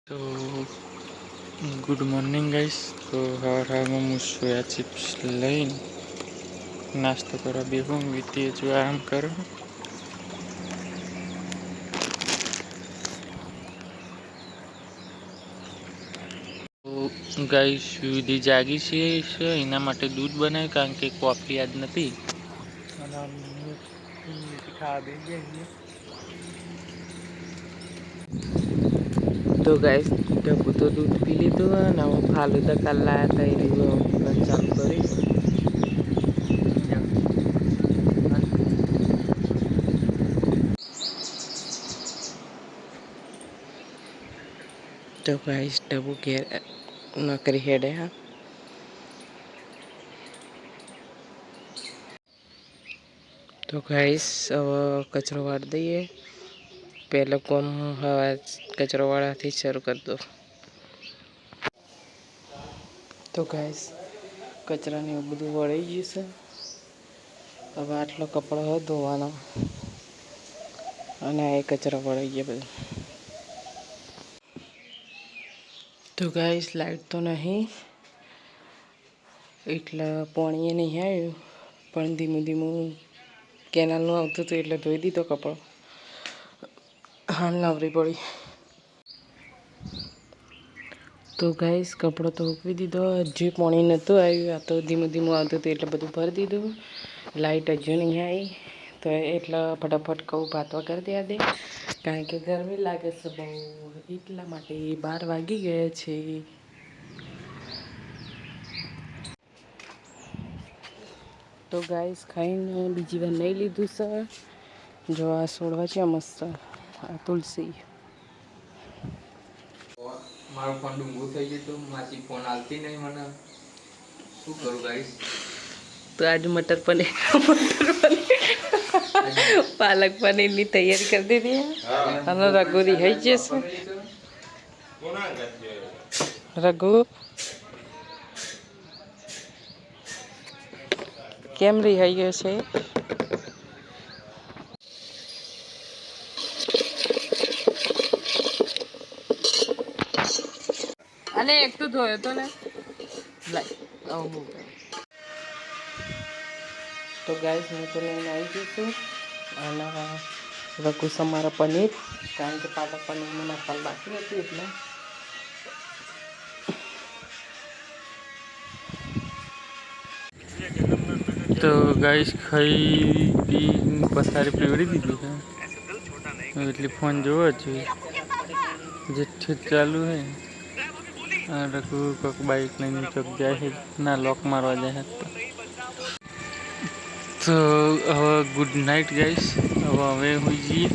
તો good morning guys. તો હવામાં હું સોયા ચિપ્સ લઈને નાસ્તો કરવા બેહું વીતી જો આરામ કરું. તો ગાઈસ સુધી જાગી છે એના માટે દૂધ બનાવ્યું કારણ કે કોફી યાદ નથી. તો ગાઈસ ટપુ તો દૂધ પી લીધું અને હું ફાલુદા કાલ લાયા હતા એ રહ્યું ચાલુ કરી. તો ગાઈસ ટપુ ઘેર નોકરી હેડે હા. તો ગાઈસ હવે કચરો વાળી દઈએ. પહેલો કોમ હવા કચરો વાળાથી શરૂ કરી દો. તો ગાઈસ કચરાને એવું બધું વળી ગયું છે. હવે આટલો કપડો હોય ધોવાનો અને એ કચરો વળી ગયો બધો. તો ગાઈસ લાઈટ તો નહીં એટલે પાણી નહીં આવ્યું પણ ધીમું ધીમું કેનાલનું આવતું હતું એટલે ધોઈ દીધો કપડો. હાલ નવરી પડી. તો ગાઈસ કપડો તો સૂકવી દીધો. હજી પાણી નહોતું આવ્યું, આ તો ધીમું ધીમું આવતું હતું એટલે બધું ભરી દીધું. લાઈટ હજુ નહીં આવી તો એટલે ફટાફટ કહું ભાતવા કરી દેવા દે કારણ કે ગરમી લાગે છે બહુ, એટલા માટે 12 વાગી ગયા છે. તો ગાઈસ ખાઈને બીજી વાર નહીં લીધું છે. જો આ છોડવા છે મસ્ત, આ તુલસી. મારું ફોન ડૂંગું થઈ ગયું હતું, માસી ફોન હાલતી નહીં મને, શું કરું ગાઈસ? તો આજે મટર પનીર પાલક પનીરની તૈયારી કરી દીધી અને રઘુ રિહાઈ જશે. રઘુ કેમ રિહાઈ ગયો છે? અને એક તો ધોયો તો ને તો ગાઈસ હું તો લઈને આવી જઈશું અને રઘુ સમારા પનીર કારણ કે પાલક પનીરમાં નાખવાનું બાકી હતું એટલે. તો ગાઈસ ખાઈ પી પથારી પીવડી દીધી છે એટલે ફોન જોવો છે જેઠે ચાલુ હે. રઘુ કોઈક બાઈક લઈને ચોક જાય છે, ના લોક મારવા જાય તો હવે ગુડ નાઇટ ગાઈસ. હવે અમે હોઈ જઈએ,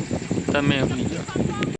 તમે હોઈ જાઓ.